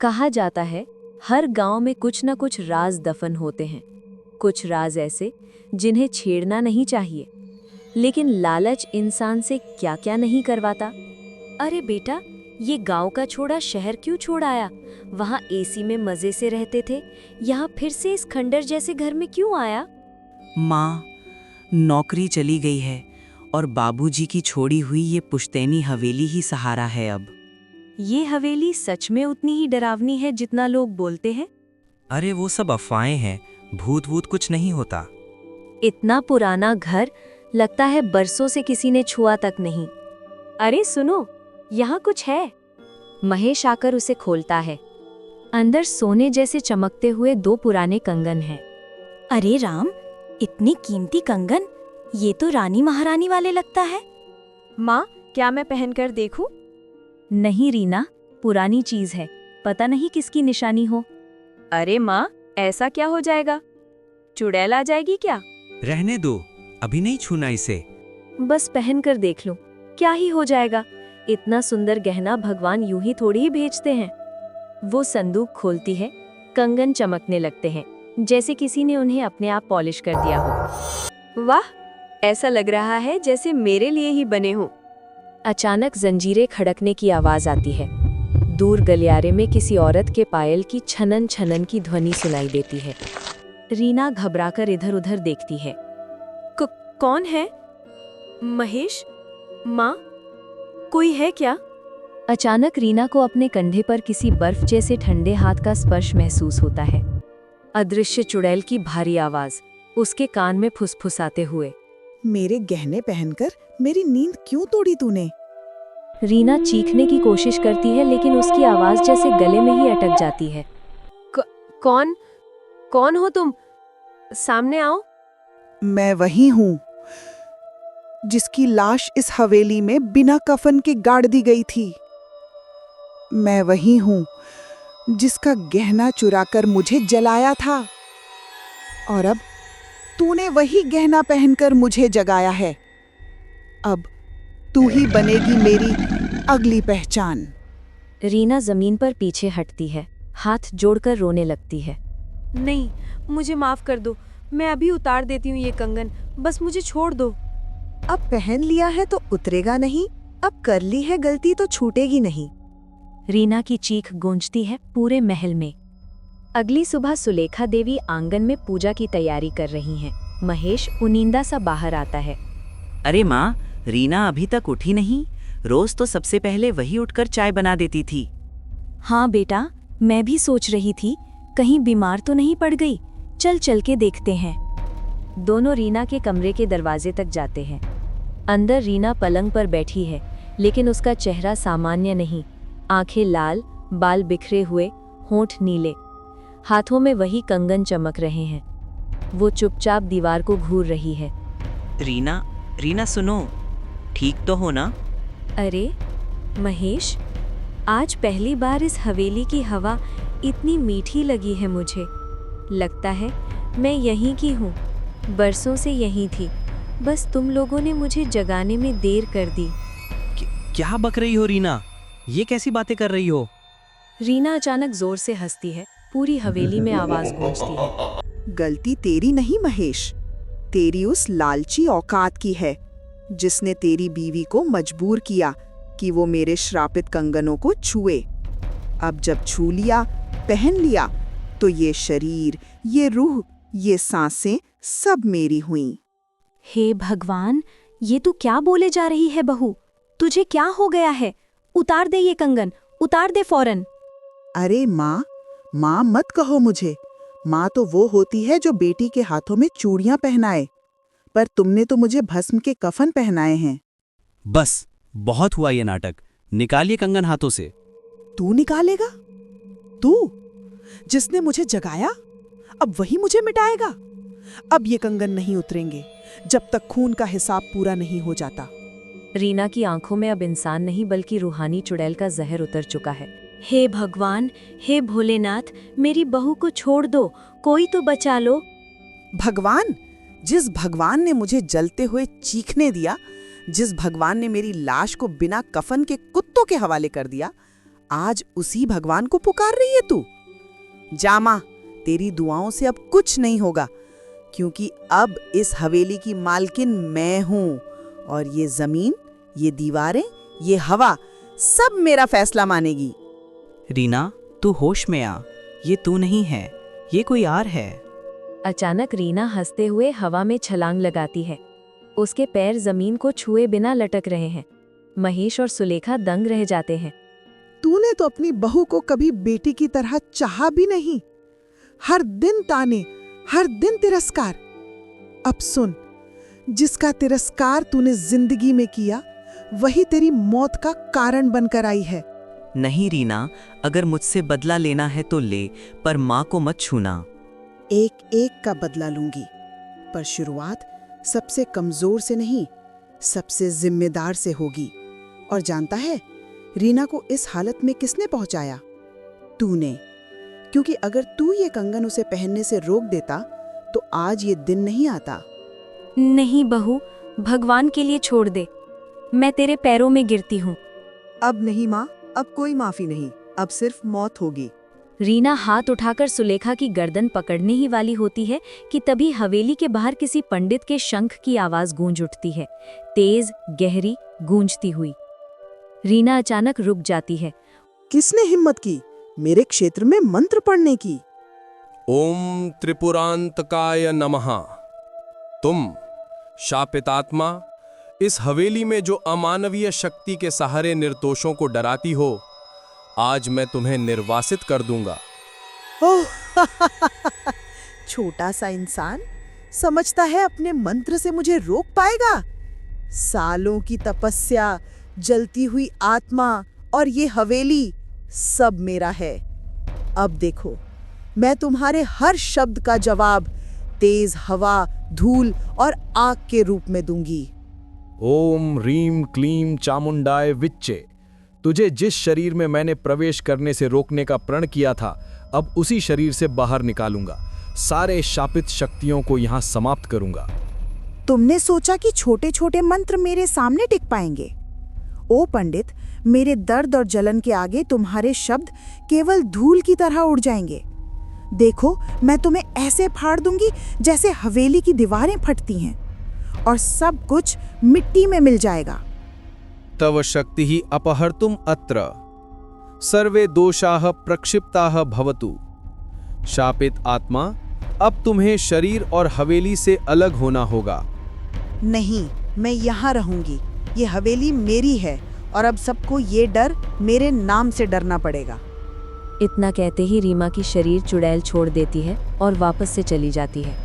कहा जाता है हर गांव में कुछ न कुछ राज दफन होते हैं। कुछ राज ऐसे जिन्हें छेड़ना नहीं चाहिए, लेकिन लालच इंसान से क्या क्या नहीं करवाता। अरे बेटा, ये गांव का छोड़ा शहर क्यों छोड़ आया? वहाँ एसी में मजे से रहते थे, यहाँ फिर से इस खंडर जैसे घर में क्यों आया? माँ, नौकरी चली गई है और बाबूजी की छोड़ी हुई ये पुश्तैनी हवेली ही सहारा है अब। ये हवेली सच में उतनी ही डरावनी है जितना लोग बोलते हैं? अरे वो सब अफवाहें हैं, भूत वूत कुछ नहीं होता। इतना पुराना घर, लगता है बरसों से किसी ने छुआ तक नहीं। अरे सुनो, यहाँ कुछ है। महेश आकर उसे खोलता है। अंदर सोने जैसे चमकते हुए 2 पुराने कंगन हैं। अरे राम, इतनी कीमती कंगन, ये तो रानी महारानी वाले लगता है। माँ, क्या मैं पहनकर देखूं? नहीं रीना, पुरानी चीज है, पता नहीं किसकी निशानी हो। अरे माँ, ऐसा क्या हो जाएगा? चुड़ैल आ जाएगी क्या? रहने दो, अभी नहीं छूना इसे। बस पहनकर देख लूं, क्या ही हो जाएगा। इतना सुंदर गहना भगवान यूं ही थोड़ी ही भेजते हैं। वो संदूक खोलती है, कंगन चमकने लगते हैं, जैसे किसी ने उन्हें अपने आप पॉलिश कर दिया हो। वाह, ऐसा लग रहा है जैसे मेरे लिए ही बने हों। अचानक जंजीरें खड़कने की आवाज आती है। दूर गलियारे में किसी औरत के पायल की छनन छनन की ध्वनि सुनाई देती है। रीना घबराकर इधर उधर देखती है। कौन है? महेश? माँ, कोई है क्या? अचानक रीना को अपने कंधे पर किसी बर्फ जैसे ठंडे हाथ का स्पर्श महसूस होता है। अदृश्य चुड़ैल की भारी आवाज उसके कान में फुसफुसाते हुए। मेरे गहने पहनकर मेरी नींद क्यों तोड़ी तूने? रीना चीखने की कोशिश करती है, लेकिन उसकी आवाज जैसे गले में ही अटक जाती है। कौन हो तुम? सामने आओ। मैं वही हूँ जिसकी लाश इस हवेली में बिना कफन के गाड़ दी गई थी। मैं वही हूँ जिसका गहना चुराकर मुझे जलाया था, और अब तूने वही गहना पहनकर मुझे जगाया है। अब तू ही बनेगी मेरी अगली पहचान। रीना जमीन पर पीछे हटती है, हाथ जोड़कर रोने लगती है। नहीं, मुझे माफ कर दो, मैं अभी उतार देती हूँ ये कंगन, बस मुझे छोड़ दो। अब पहन लिया है तो उतरेगा नहीं, अब कर ली है गलती तो छूटेगी नहीं। रीना की चीख गूंजती है पूरे महल में। अगली सुबह सुलेखा देवी आंगन में पूजा की तैयारी कर रही हैं। महेश उनींदा सा बाहर आता है। अरे माँ, रीना अभी तक उठी नहीं? रोज तो सबसे पहले वही उठकर चाय बना देती थी। हाँ बेटा, मैं भी सोच रही थी कहीं बीमार तो नहीं पड़ गई। चल के देखते हैं। दोनों रीना के कमरे के दरवाजे तक जाते हैं। अंदर रीना पलंग पर बैठी है, लेकिन उसका चेहरा सामान्य नहीं। आंखें लाल, बाल बिखरे हुए, होंठ नीले, हाथों में वही कंगन चमक रहे हैं। वो चुपचाप दीवार को घूर रही है। रीना सुनो, ठीक तो हो ना? अरे महेश, आज पहली बार इस हवेली की हवा इतनी मीठी लगी है मुझे। लगता है मैं यहीं की हूँ, बरसों से यहीं थी, बस तुम लोगों ने मुझे जगाने में देर कर दी। क्या बक रही हो रीना? ये कैसी बातें कर रही हो? रीना अचानक जोर से हंसती है। पूरी हवेली में आवाज गूंजती है। गलती तेरी नहीं महेश, तेरी उस लालची औकात की है जिसने तेरी बीवी को मजबूर किया कि वो मेरे श्रापित कंगनों को छुए। अब जब छू लिया, पहन लिया, तो ये शरीर, ये रूह, ये सांसें सब मेरी हुईं। हे भगवान, ये तू क्या बोले जा रही है बहू? तुझे क्या हो गया है? उतार दे ये कंगन, उतार दे फौरन। अरे माँ मत कहो मुझे। माँ तो वो होती है जो बेटी के हाथों में चूड़ियां पहनाए, पर तुमने तो मुझे भस्म के कफन पहनाए हैं। बस, बहुत हुआ ये नाटक। निकालिए कंगन हाथों से। तू निकालेगा? तू जिसने मुझे जगाया, अब वही मुझे मिटाएगा? अब ये कंगन नहीं उतरेंगे जब तक खून का हिसाब पूरा नहीं हो जाता। रीना की आंखों में अब इंसान नहीं बल्कि रूहानी चुड़ैल का जहर उतर चुका है। हे भगवान, हे भोलेनाथ, मेरी बहू को छोड़ दो, कोई तो बचा लो। भगवान, जिस भगवान ने मुझे जलते हुए चीखने दिया, जिस भगवान ने मेरी लाश को बिना कफन के कुत्तों के हवाले कर दिया, आज उसी भगवान को पुकार रही है तू? जा मां, तेरी दुआओं से अब कुछ नहीं होगा, क्योंकि अब इस हवेली की मालकिन मैं हूं और ये जमीन, ये दीवारें, ये हवा सब मेरा फैसला मानेगी। रीना, तू होश में आ, ये तू नहीं है, ये कोई और है। अचानक रीना हंसते हुए हवा में छलांग लगाती है। उसके पैर जमीन को छुए बिना लटक रहे हैं। महेश और सुलेखा दंग रह जाते हैं। तूने तो अपनी बहू को कभी बेटी की तरह चाहा भी नहीं। हर दिन ताने, हर दिन तिरस्कार। अब सुन, जिसका तिरस्कार तूने जिंदगी में किया, वही तेरी मौत का कारण बनकर आई है। नहीं रीना, अगर मुझसे बदला लेना है तो ले, पर माँ को मत छूना। एक एक का बदला लूंगी, पर शुरुआत सबसे कमजोर से नहीं, सबसे जिम्मेदार से होगी। और जानता है, रीना को इस हालत में किसने पहुंचाया? तूने। क्योंकि अगर तू ये कंगन उसे पहनने से रोक देता तो आज ये दिन नहीं आता। नहीं बहू, भगवान के लिए छोड़ दे, मैं तेरे पैरों में गिरती हूँ। अब नहीं माँ, अब कोई माफी नहीं, अब सिर्फ मौत होगी। रीना हाथ उठाकर सुलेखा की गर्दन पकड़ने ही वाली होती है कि तभी हवेली के बाहर किसी पंडित के शंख की आवाज गूंज उठती है, तेज, गहरी, गूंजती हुई। रीना अचानक रुक जाती है। किसने हिम्मत की मेरे क्षेत्र में मंत्र पढ़ने की? ओम त्रिपुरांतकाय नमः। तुम शापितात्मा, इस हवेली में जो अमानवीय शक्ति के सहारे निर्दोषों को डराती हो, आज मैं तुम्हें निर्वासित कर दूंगा। ओह छोटा सा इंसान समझता है अपने मंत्र से मुझे रोक पाएगा? सालों की तपस्या, जलती हुई आत्मा और ये हवेली सब मेरा है। अब देखो, मैं तुम्हारे हर शब्द का जवाब तेज हवा, धूल और आग के रूप में दूंगी। ओम रीम क्लीम चामुंडाय विच्चे। तुझे जिस शरीर में मैंने प्रवेश करने से रोकने का प्रण किया था, अब उसी शरीर से बाहर निकालूंगा। सारे शापित शक्तियों को यहाँ समाप्त करूंगा। तुमने सोचा कि छोटे छोटे मंत्र मेरे सामने टिक पाएंगे? ओ पंडित, मेरे दर्द और जलन के आगे तुम्हारे शब्द केवल धूल की तरह उड़ जाएंगे। देखो, मैं तुम्हें ऐसे फाड़ दूंगी जैसे हवेली की दीवारें फटती हैं, और सब कुछ मिट्टी में मिल जाएगा। तव शक्ति ही अपहर्तुम अत्र सर्वे दोषाः प्रक्षिप्ताः भवतु। शापित आत्मा, अब तुम्हें शरीर और हवेली से अलग होना होगा। नहीं, मैं यहाँ रहूंगी। ये हवेली मेरी है और अब सबको ये डर मेरे नाम से डरना पड़ेगा। इतना कहते ही रीमा की शरीर चुड़ैल छोड़ देती है और वापस से चली जाती है।